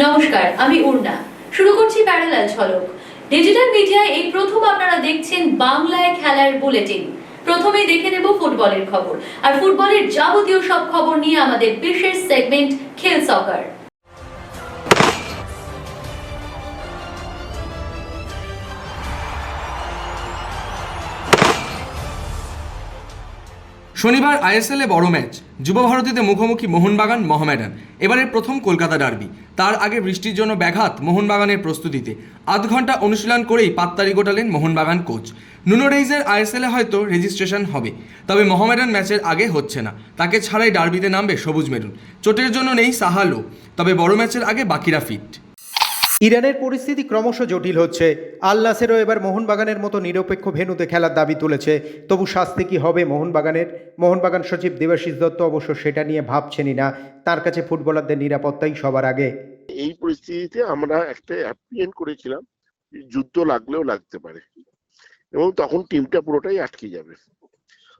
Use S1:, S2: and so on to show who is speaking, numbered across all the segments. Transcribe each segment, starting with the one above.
S1: নমস্কার, আমি উর্না। শুরু করছি প্যারালাল ঝলক। ডিজিটাল মিডিয়ায় এই প্রথম আপনারা দেখছেন বাংলায় খেলার বুলেটিন। প্রথমেই দেখে নেব ফুটবলের খবর, আর ফুটবলের যাবতীয় সব খবর নিয়ে আমাদের বিশেষ সেগমেন্ট খেল সকার।
S2: শনিবার আইএসএলে বড় ম্যাচ, যুব ভারতীতে মুখোমুখি মোহনবাগান মোহামেডান। এবারের প্রথম কলকাতা ডার্বি। তার আগে বৃষ্টির জন্য ব্যাঘাত মোহনবাগানের প্রস্তুতিতে। আধ ঘন্টা অনুশীলন করেই পাত্তারি গোটালেন মোহনবাগান কোচ। নুনো রেইজের আইএসএলে হয়তো রেজিস্ট্রেশন হবে, তবে মোহামেডান ম্যাচের আগে হচ্ছে না। তাকে ছাড়াই ডার্বিতে নামবে সবুজ মেরুন। চোটের জন্য নেই সাহালো, তবে বড় ম্যাচের আগে বাকিরা ফিট।
S3: ইরানের পরিস্থিতি ক্রমশ জটিল হচ্ছে। আল নাসেরও এবার মোহনবাগানের মতো নিরপেক্ষ ভেন্যুতে খেলার দাবি তুলেছে। তবু শাস্তি কি হবে মোহনবাগানের? মোহনবাগান সচিব দেবাশিস দত্ত অবশ্য সেটা নিয়ে ভাবছেনই না। তার কাছে ফুটবলারদের নিরাপত্তাই সবার আগে।
S4: এই পরিস্থিতিতে আমরা একটা অ্যাপ্রিয়েন্ট করেছিলাম, যুদ্ধ লাগলেও লাগতে পারে, এবং তখন টিমটা পুরোটাই আটকে যাবে।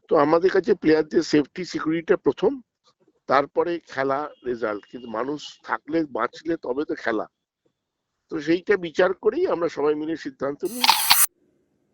S4: তো আমাদের কাছে প্লেয়ারদের সেফটি সিকিউরিটিটা প্রথম, তারপরে খেলা রেজাল্ট। কিন্তু মানুষ থাকলে বাঁচলে তবে তো খেলা। তো সেইটা বিচার করেই আমরা সবাই মিলে সিদ্ধান্ত নিই।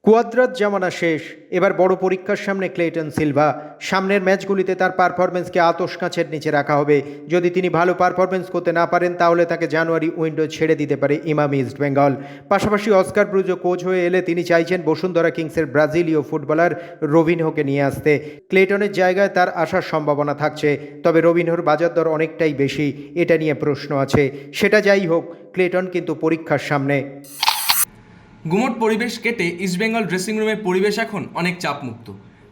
S3: কুয়াদ্রাত জামানা শেষ, এবার বড় পরীক্ষার সামনে ক্লেটন সিলভা। সামনের ম্যাচগুলিতে তার পারফরমেন্সকে আতশ কাঁচের নিচে রাখা হবে। যদি তিনি ভালো পারফরমেন্স করতে না পারেন, তাহলে তাকে জানুয়ারি উইন্ডো ছেড়ে দিতে পারে ইমামি ইস্ট বেঙ্গল। পাশাপাশি অস্কার ব্রুজো কোচ হয়ে এলে তিনি চাইছেন বসুন্ধরা কিংসের ব্রাজিলীয় ফুটবলার রবিনহোকে নিয়ে আসতে। ক্লেটনের জায়গায় তার আসার সম্ভাবনা থাকছে, তবে রবিনহোর বাজার দর অনেকটাই বেশি, এটা নিয়ে প্রশ্ন আছে। সেটা যাই হোক, ক্লেটন কিন্তু পরীক্ষার সামনে।
S2: গুমোট পরিবেশ কেটে ইস্টবেঙ্গল ড্রেসিং রুমের পরিবেশ এখন অনেক চাপমুক্ত।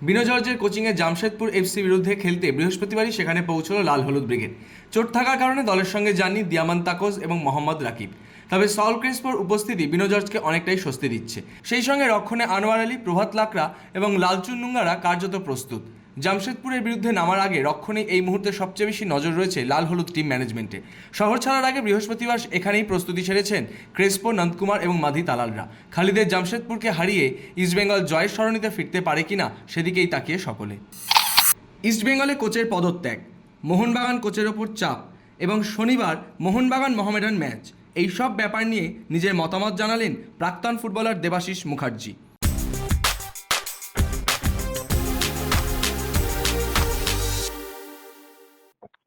S2: বিনো জর্জের কোচিংয়ে জামশেদপুর এফসি বিরুদ্ধে খেলতে বৃহস্পতিবারই সেখানে পৌঁছল লাল হলুদ ব্রিগেড। চোট থাকার কারণে দলের সঙ্গে যাননি দিয়ামান তাকোজ এবং মোহাম্মদ রাকিব। তবে সল ক্রেসপোর উপস্থিতি বিনো জর্জকে অনেকটাই স্বস্তি দিচ্ছে। সেই সঙ্গে রক্ষণে আনোয়ার আলী, প্রভাত লাকড়া এবং লালচুন নুঙ্গারা কার্যত প্রস্তুত। জামশেদপুরের বিরুদ্ধে নামার আগে রক্ষণে এই মুহূর্তে সবচেয়ে বেশি নজর রয়েছে লাল হলুদ টিম ম্যানেজমেন্টে। শহর ছাড়ার আগে বৃহস্পতিবার এখানেই প্রস্তুতি সেরেছেন ক্রেসপো, নন্দকুমার এবং মাধি তালালরা। খালিদের জামশেদপুরকে হারিয়ে ইস্টবেঙ্গল জয়ের সরণিতে ফিরতে পারে কিনা সেদিকেই তাকিয়ে সকলে। ইস্টবেঙ্গলে কোচের পদত্যাগ, মোহনবাগান কোচের ওপর চাপ এবং শনিবার মোহনবাগান মোহামেডান ম্যাচ, এই সব ব্যাপার নিয়ে নিজের মতামত জানালেন প্রাক্তন ফুটবলার দেবাশিস মুখার্জি।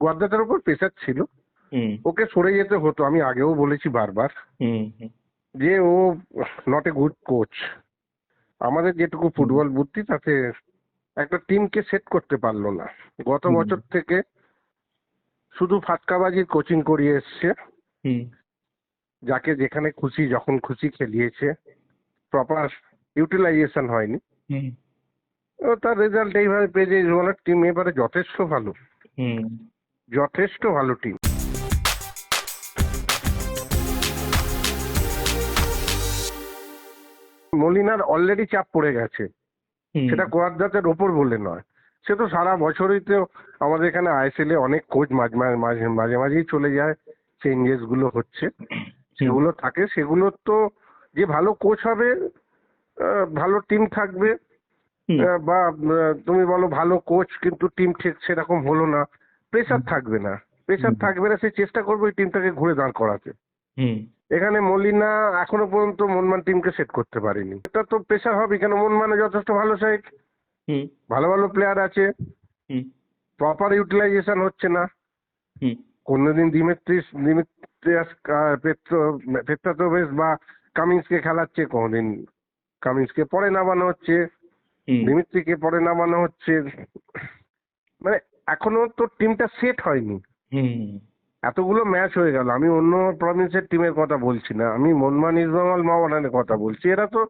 S5: কুয়াদ্রাতের উপর প্রেসার ছিল, ওকে সরে যেতে হতো। আমি আগেও বলেছি বারবার যে ও নট এ গুড কোচ। আমাদের যেটুকু ফুটবল বুদ্ধি তাতে একটা টিমকে সেট করতে পারলো না। গত বছর থেকে শুধু ফাটকাবাজির কোচিং করিয়ে এসছে, যাকে যেখানে খুশি যখন খুশি খেলিয়েছে, প্রপার ইউটিলাইজেশন হয়নি। তার রেজাল্ট এইভাবে পেয়ে যায়। টিম এবারে যথেষ্ট ভালো, যথেষ্ট ভালো টিম। মলিনার অলরেডি চাপ পড়ে গেছে, সেটা কোয়াদ্রাতের ওপর বলে নয়। সে তো সারা বছরই তো আমাদের এখানে আইএসএলে অনেক কোচ মাঝে মাঝেই চলে যায়, চেঞ্জেস গুলো হচ্ছে, সেগুলো থাকে। সেগুলো তো যে ভালো কোচ হবে, ভালো টিম থাকবে, বা তুমি বলো ভালো কোচ কিন্তু টিম ঠিক সেরকম হলো না, প্রেসার থাকবে না। প্রেসার থাকবে না, সে চেষ্টা করবে ওই টিমটাকে ঘুরে দাঁড় করাতে। এখানে মলিনা এখনো পর্যন্ত মনমান টিমকে সেট করতে পারেনি। এটা তো প্রেসার হবে কেন? মনমানে যথেষ্ট ভালো সাইড, ভালো ভালো প্লেয়ার আছে, প্রপার ইউটিলাইজেশন হচ্ছে না। কোনদিন দিমিত্রিয়াস পেট্রাতোভেস বা কামিন্সকে খেলাচ্ছে, কোনদিন কামিন্সকে পরে নামানো হচ্ছে, দিমিত্রিকে পরে নামানো হচ্ছে। মানে এখনো তো টিমটা সেট হয়নি। এতগুলো ম্যাচ হয়ে গেল। আমি অন্য প্রভিন্সের টিমের কথা বলছি না, আমি মনমান ইস্টবেঙ্গল মোহামেডানের কথা বলছি। এরা তো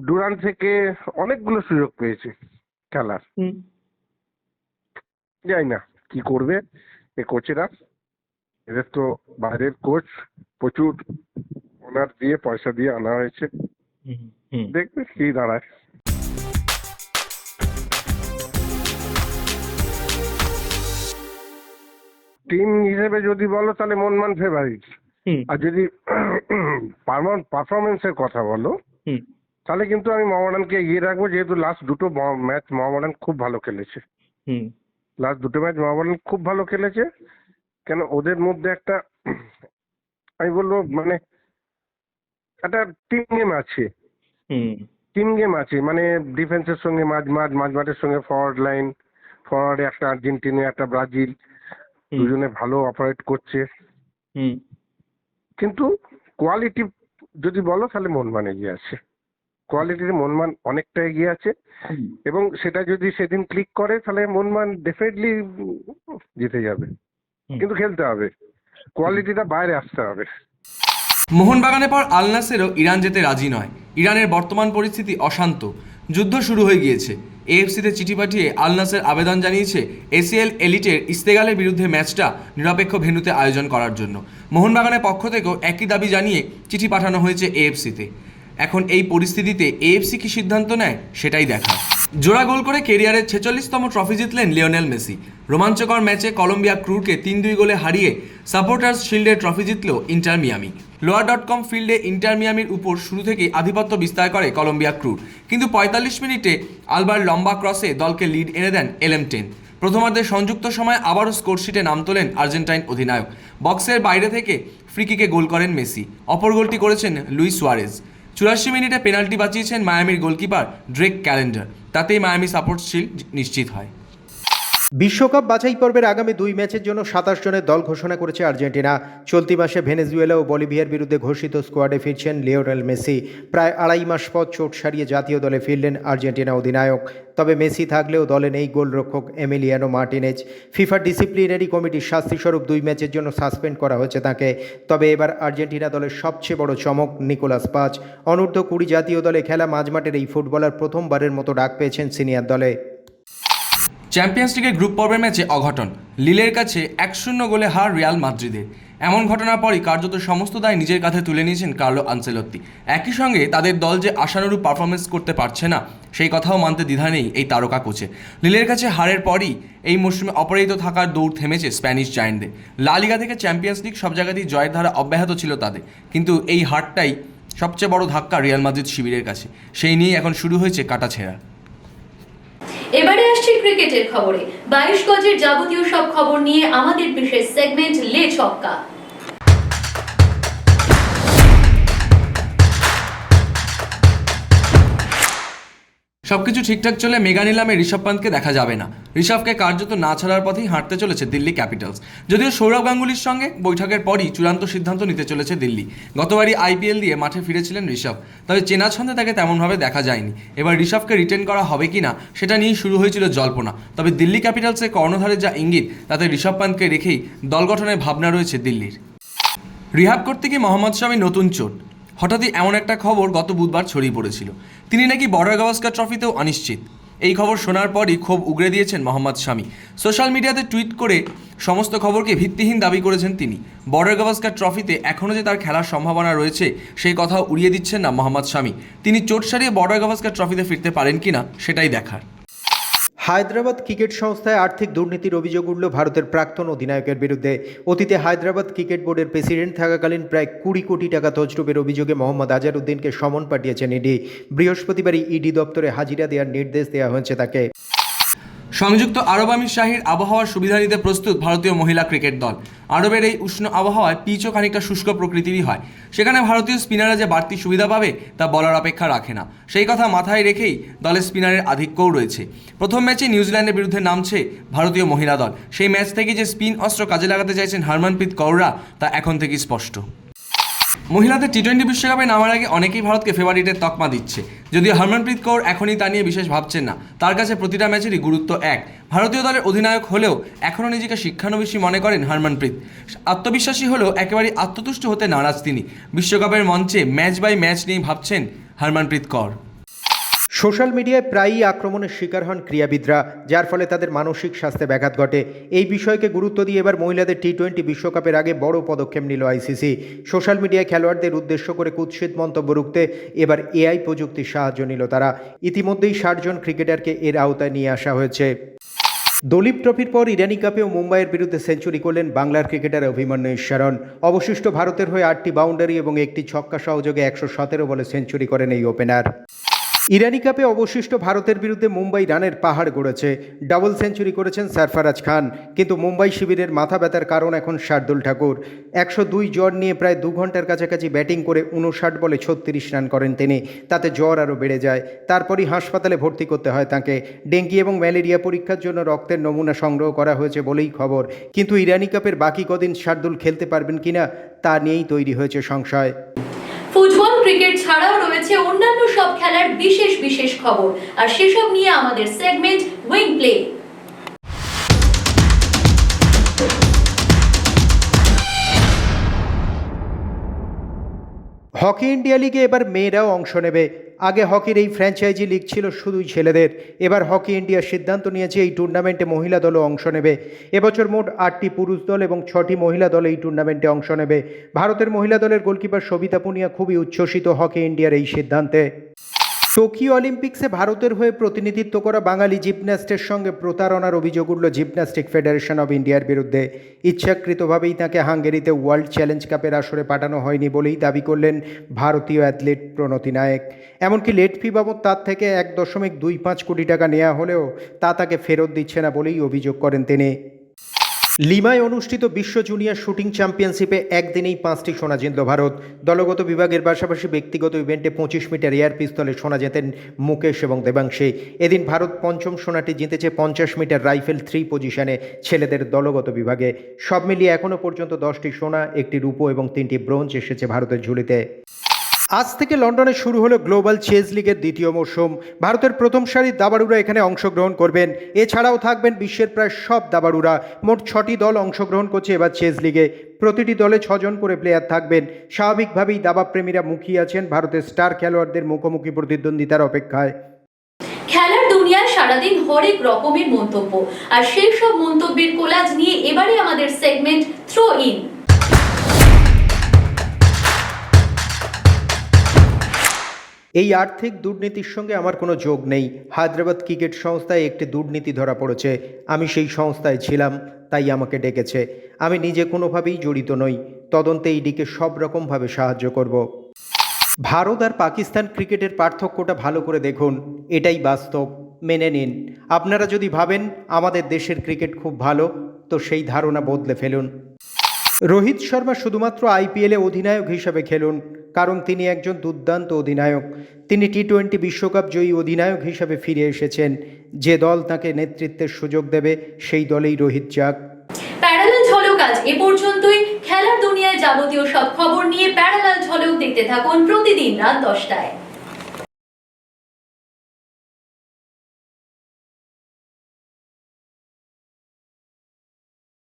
S5: ডুরান থেকে অনেকগুলো সুযোগ পেয়েছে খেলার। যাই না কি করবে এ কোচেরা, এদের তো বাইরের কোচ প্রচুর ওনার দিয়ে পয়সা দিয়ে আনা হয়েছে, দেখবে কি দাঁড়ায়। টিম হিসেবে যদি বলো তাহলে মনমান ফেভারিট, আর যদি পারফরমেন্সের কথা বলো তাহলে কিন্তু আমি মোহামেডানকে এগিয়ে রাখবো, যেহেতু লাস্ট দুটো ম্যাচ মোহামেডান খুব ভালো খেলেছে। লাস্ট দুটো ম্যাচ মোহামেডান খুব ভালো খেলেছে। কেন ওদের মধ্যে একটা আমি বলবো মানে একটা টিম গেম আছে মানে ডিফেন্সের সঙ্গে মাঝমাঠের সঙ্গে ফরওয়ার্ডে একটা আর্জেন্টিনা একটা ব্রাজিল, দুজনে ভালো অপারেট করছে। কিন্তু কোয়ালিটি যদি বলো তাহলে মোহনবাগান এগিয়ে আছে, কোয়ালিটির মোহনবাগান অনেকটা এগিয়ে আছে। এবং সেটা যদি সেদিন ক্লিক করে তাহলে মোহনবাগান ডেফিনেটলি জিতে যাবে, কিন্তু খেলতে হবে, কোয়ালিটিটা বাইরে আসতে হবে।
S2: মোহনবাগানের পর আল নাসেরও ইরান যেতে রাজি নয়। ইরানের বর্তমান পরিস্থিতি অশান্ত, যুদ্ধ শুরু হয়ে গিয়েছে। এএফসিতে চিঠি পাঠিয়ে আল নাসের আবেদন জানিয়েছে এসিএল এলিটের ইস্তেগালের বিরুদ্ধে ম্যাচটা নিরপেক্ষ ভেন্যুতে আয়োজন করার জন্য। মোহনবাগানের পক্ষ থেকেও একই দাবি জানিয়ে চিঠি পাঠানো হয়েছে এএফসিতে। এখন এই পরিস্থিতিতে এএফসি কি সিদ্ধান্ত নেয় সেটাই দেখা। জোড়া গোল করে কেরিয়ারের 46তম ট্রফি জিতলেন লিওনেল মেসি। রোমাঞ্চকর ম্যাচে কলম্বিয়া ক্রুরকে 3-2 গোলে হারিয়ে সাপোর্টার্স শিল্ডে ট্রফি জিতল ইন্টার মিয়ামি। লোয়ার.কম ফিল্ডে ইন্টার মিয়ামির উপর শুরু থেকেই আধিপত্য বিস্তার করে কলম্বিয়া ক্রুর, কিন্তু 45 মিনিটে আলবার লম্বা ক্রসে দলকে লিড এনে দেন LM10। প্রথমার্ধে সংযুক্ত সময় আবারও স্কোরশিটে নাম তোলেন আর্জেন্টাইন অধিনায়ক। বক্সের বাইরে থেকে ফ্রিকিকে গোল করেন মেসি, অপর গোলটি করেছেন লুইস সুয়ারেজ। 84 মিনিটে পেনাল্টি বাঁচিয়েছেন মায়ামির গোলকিপার ড্রেক ক্যালেন্ডার, তাতেই মায়ামি সাপোর্ট শিল্ড নিশ্চিত হয়।
S3: বিশ্বকাপ বাছাই পর্বের আগামী 2 ম্যাচের জন্য 27 জনের দল ঘোষণা করেছে আর্জেন্টিনা। চলতি মাসে ভেনেজুয়েলা ও বলিভিয়ার বিরুদ্ধে ঘোষিত স্কোয়াডে ফিরছেন লিওনেল মেসি। প্রায় 2.5 মাস পর চোট সারিয়ে জাতীয় দলে ফিরলেন আর্জেন্টিনা অধিনায়ক। তবে মেসি থাকলেও দলে নেই গোলরক্ষক এমিলিয়ানো মার্টিনেজ। ফিফা ডিসিপ্লিনারি কমিটির শাস্তিস্বরূপ 2 ম্যাচের জন্য সাসপেন্ড করা হয়েছে তাকে। তবে এবার আর্জেন্টিনা দলের সবচেয়ে বড় চমক নিকোলাস পাচ। অনূর্ধ্ব 20 জাতীয় দলে খেলা মাঝমাঠের এই ফুটবলার প্রথমবারের মতো ডাক পেয়েছেন সিনিয়র দলে।
S2: চ্যাম্পিয়ন্স লিগের গ্রুপ পর্বের ম্যাচে অঘটন, লিলের কাছে 1-0 গোলে হার রিয়াল মাদ্রিদের। এমন ঘটনার পরই কার্যত সমস্ত দায় নিজের কাঁধে তুলে নিয়েছেন কার্লো আনচেলত্তি। একই সঙ্গে তাদের দল যে আশানুরূপ পারফরমেন্স করতে পারছে না সেই কথাও মানতে দ্বিধা নেই এই তারকা কোচে। লিলের কাছে হারের পরই এই মৌসুমে অপরাজিত থাকার দৌড় থেমেছে স্প্যানিশ জায়ান্টদের। লা লিগা থেকে চ্যাম্পিয়ন্স লিগ সব জায়গাতেই জয়ের ধারা অব্যাহত ছিল তাদের, কিন্তু এই হারটাই সবচেয়ে বড় ধাক্কা রিয়াল মাদ্রিদ শিবিরের কাছে। সেই নিয়েই এখন শুরু হয়েছে কাটাছেঁড়া।
S1: এবারে আসছে ক্রিকেটের খবরে। 22 গজের যাবতীয় সব খবর নিয়ে আমাদের বিশেষ সেগমেন্ট লে ছক্কা।
S2: সবকিছু ঠিকঠাক চলে মেগা নিলামে ঋষভ পান্তকে দেখা যাবে না। ঋষভকে কার্যত না ছাড়ার পথেই হাঁটতে চলেছে দিল্লি ক্যাপিটালস। যদিও সৌরভ গাঙ্গুলির সঙ্গে বৈঠকের পরই চূড়ান্ত সিদ্ধান্ত নিতে চলেছে দিল্লি। গতবারই IPL দিয়ে মাঠে ফিরেছিলেন ঋষভ, তবে চেনা ছন্দে তাকে তেমনভাবে দেখা যায়নি। এবার ঋষভকে রিটেন করা হবে কিনা সেটা নিয়েই শুরু হয়েছিল জল্পনা। তবে দিল্লি ক্যাপিটালসের কর্ণধারের যা ইঙ্গিত তাতে ঋষভ পান্তকে রেখেই দল গঠনের ভাবনা রয়েছে দিল্লির। রিহাব করতে গিয়ে মোহাম্মদ শামি নতুন চোট। হঠাৎই এমন একটা খবর গত বুধবার ছড়িয়ে পড়েছিল, তিনি নাকি বর্ডার গাভাস্কার ট্রফিতেও অনিশ্চিত। এই খবর শোনার পরই ক্ষোভ উগরে দিয়েছেন মোহাম্মদ শামি। সোশ্যাল মিডিয়াতে টুইট করে সমস্ত খবরকে ভিত্তিহীন দাবি করেছেন তিনি। বর্ডার গাভাস্কার ট্রফিতে এখনও যে তার খেলার সম্ভাবনা রয়েছে সেই কথাও উড়িয়ে দিচ্ছেন না মোহাম্মদ শামি। তিনি চোট সারিয়ে বর্ডার গাভাস্কার ট্রফিতে ফিরতে পারেন কিনা সেটাই দেখার।
S3: হায়দ্রাবাদ ক্রিকেট সংস্থায় আর্থিক দুর্নীতির অভিযোগ উঠল ভারতের প্রাক্তন অধিনায়কের বিরুদ্ধে। অতীতে হায়দ্রাবাদ ক্রিকেট বোর্ডের প্রেসিডেন্ট থাকাকালীন প্রায় 20 কোটি টাকা তছরুপের অভিযোগে মোহাম্মদ আজহারউদ্দিনকে সমন পাঠিয়েছেন ইডি। বৃহস্পতিবারই ইডি দপ্তরে হাজিরা দেওয়ার নির্দেশ দেওয়া হয়েছে তাকে।
S2: সংযুক্ত আরব আমিরশাহীর আবহাওয়ার সুবিধা নিতে প্রস্তুত ভারতীয় মহিলা ক্রিকেট দল। আরবের এই উষ্ণ আবহাওয়ায় পিচও খানিকটা শুষ্ক প্রকৃতিরই হয়। সেখানে ভারতীয় স্পিনাররা যে বাড়তি সুবিধা পাবে তা বলার অপেক্ষা রাখে না। সেই কথা মাথায় রেখেই দলের স্পিনারের আধিক্যও রয়েছে। প্রথম ম্যাচে নিউজিল্যান্ডের বিরুদ্ধে নামছে ভারতীয় মহিলা দল। সেই ম্যাচ থেকে যে স্পিন অস্ত্র কাজে লাগাতে চাইছেন হরমনপ্রীত কৌররা তা এখন থেকেই স্পষ্ট। মহিলাদের T20 বিশ্বকাপে নামার আগে অনেকেই ভারতকে ফেভারিটের তকমা দিচ্ছে। যদিও হরমনপ্রীত কৌর এখনই তা নিয়ে বিশেষ ভাবছেন না, তার কাছে প্রতিটা ম্যাচেরই গুরুত্ব এক। ভারতীয় দলের অধিনায়ক হলেও এখনও নিজেকে শিক্ষানবিশী মনে করেন হরমনপ্রীত। আত্মবিশ্বাসী হলেও একেবারেই আত্মতুষ্ট হতে নারাজ তিনি। বিশ্বকাপের মঞ্চে ম্যাচ বাই ম্যাচ নিয়ে ভাবছেন হরমনপ্রীত কৌর।
S3: সোশ্যাল মিডিয়ায় প্রায়ই আক্রমণের শিকার হন ক্রীড়াবিদরা, যার ফলে তাদের মানসিক স্বাস্থ্যে ব্যাঘাত ঘটে। এই বিষয়কে গুরুত্ব দিয়ে এবার মহিলাদের T20 বিশ্বকাপের আগে বড় পদক্ষেপ নিল ICC। সোশ্যাল মিডিয়ায় খেলোয়াড়দের উদ্দেশ্য করে কুৎসিত মন্তব্য রুখতে এবার AI প্রযুক্তির সাহায্য নিল তারা। ইতিমধ্যেই 60 জন ক্রিকেটারকে এর আওতায় নিয়ে আসা হয়েছে। দলীপ ট্রফির পর ইরানি কাপেও মুম্বাইয়ের বিরুদ্ধে সেঞ্চুরি করলেন বাংলার ক্রিকেটার অভিমন্যু ঈশ্বরন। অবশিষ্ট ভারতের হয়ে 8টি বাউন্ডারি এবং একটি ছক্কা সহযোগে 117 বলে সেঞ্চুরি করেন এই ওপেনার। ইরানি কাপে অবশিষ্ট ভারতের বিরুদ্ধে মুম্বাই রানের পাহাড় গড়েছে। ডাবল সেঞ্চুরি করেছেন সরফরাজ খান, কিন্তু মুম্বাই শিবিরের মাথা ব্যথার কারণ এখন শার্দুল ঠাকুর। 102 জ্বর নিয়ে প্রায় 2 ঘন্টার কাছাকাছি ব্যাটিং করে 59 বলে 36 রান করেন তিনি। তাতে জ্বর আরও বেড়ে যায়। তারপরই হাসপাতালে ভর্তি করতে হয় তাকে। ডেঙ্গি এবং ম্যালেরিয়া পরীক্ষার জন্য রক্তের নমুনা সংগ্রহ করা হয়েছে বলেই খবর। কিন্তু ইরানি কাপের বাকি কদিন শার্দুল খেলতে পারবেন কিনা তা নিয়েই তৈরি হয়েছে সংশয়।
S1: ফুটবল ক্রিকেট ছাড়াও রয়েছে অন্যান্য সব খেলার বিশেষ বিশেষ খবর, আর সেসব নিয়ে আমাদের segment wing play.
S3: Hockey India লিগে এবার মেয়েরাও অংশ নেবে। আগে হকির এই ফ্র্যাঞ্চাইজি লিগ ছিল শুধুই ছেলেদের। এবার হকি ইন্ডিয়া সিদ্ধান্ত নিয়েছে এই টুর্নামেন্টে মহিলা দলও অংশ নেবে। এবছর মোট 8টি পুরুষ দল এবং 6টি মহিলা দল এই টুর্নামেন্টে অংশ নেবে। ভারতের মহিলা দলের গোলকিপার সবিতা পুনিয়া খুবই উচ্ছ্বসিত হকি ইন্ডিয়ার এই সিদ্ধান্তে। টোকিও অলিম্পিক্সে ভারতের হয়ে প্রতিনিধিত্ব করা বাঙালি জিমন্যাস্টের সঙ্গে প্রতারণার অভিযোগ উঠল জিমন্যাস্টিক ফেডারেশন অব ইন্ডিয়ার বিরুদ্ধে। ইচ্ছাকৃতভাবেই তাকে হাঙ্গেরিতে ওয়ার্ল্ড চ্যালেঞ্জ কাপের আসরে পাঠানো হয়নি বলেই দাবি করলেন ভারতীয় অ্যাথলিট প্রণতি নায়েক। এমনকি লেট ফি বাবদ তার থেকে 1.25 কোটি টাকা নেওয়া হলেও তা তাকে ফেরত দিচ্ছে না বলেই অভিযোগ করেন তিনি। লিমায় অনুষ্ঠিত বিশ্ব জুনিয়র শুটিং চ্যাম্পিয়নশিপে একদিনেই 5টি সোনা জিতল ভারত। দলগত বিভাগের পাশাপাশি ব্যক্তিগত ইভেন্টে 25 মিটার এয়ার পিস্তলে সোনা জেতেন মুকেশ এবং দেবাংশী। এদিন ভারত পঞ্চম সোনাটি জিতেছে 50 মিটার রাইফেল 3 পজিশনে ছেলেদের দলগত বিভাগে। সব মিলিয়ে এখনও পর্যন্ত 10টি সোনা, 1টি রূপো এবং 3টি ব্রোঞ্জ এসেছে ভারতের ঝুলিতে। আজ থেকে লন্ডনে শুরু হলো গ্লোবাল চেজ লিগের দ্বিতীয় মরশুম। ভারতের প্রথম সারির দাবাড়ুরা এখানে অংশগ্রহণ করবেন। এছাড়াও থাকবেন বিশ্বের প্রায় সব দাবাড়ুরা। মোট 6টি দল অংশগ্রহণ করছে এবার চেজ লিগে। প্রতিটি দলে 6 জন করে প্লেয়ার থাকবেন। স্বাভাবিকভাবেই দাবাপ্রেমীরা মুখিয়ে আছেন ভারতের স্টার খেলোয়াড়দের মুখোমুখি প্রতিদ্বন্দ্বিতার অপেক্ষায়।
S1: খেলার দুনিয়ায় সারাদিন হরেক রকমের মন্তব্য, আর সেই সব মন্তব্যের কোলাজ নিয়ে এবারে আমাদের সেগমেন্ট থ্রো ইন।
S3: এই আর্থিক দুর্নীতির সঙ্গে আমার কোনো যোগ নেই। হায়দ্রাবাদ ক্রিকেট সংস্থায় একটি দুর্নীতি ধরা পড়েছে। আমি সেই সংস্থায় ছিলাম, তাই আমাকে ডেকেছে। আমি নিজে কোনোভাবেই জড়িত নই। তদন্তে ইডিকে সব রকমভাবে সাহায্য করব। ভারত আর পাকিস্তান ক্রিকেটের পার্থক্যটা ভালো করে দেখুন। এটাই বাস্তব, মেনে নিন। আপনারা যদি ভাবেন আমাদের দেশের ক্রিকেট খুব ভালো, তো সেই ধারণা বদলে ফেলুন। রোহিত শর্মা শুধুমাত্র আইপিএলে অধিনায়ক হিসাবে খেলুন, কারণ তিনি একজন দুর্দান্ত অধিনায়ক। তিনি টি20 বিশ্বকাপ জয়ী অধিনায়ক হিসাবে ফিরে এসেছেন। যে দল তাকে নেতৃত্বের সুযোগ দেবে সেই দলেই রোহিত যাক।
S1: প্যারালাল ঝলক আজ এ পর্যন্তই। খেলার দুনিয়ায় যাবতীয় সব খবর নিয়ে প্যারালাল ঝলক দেখতে থাকুন প্রতিদিন রাত 10টায়।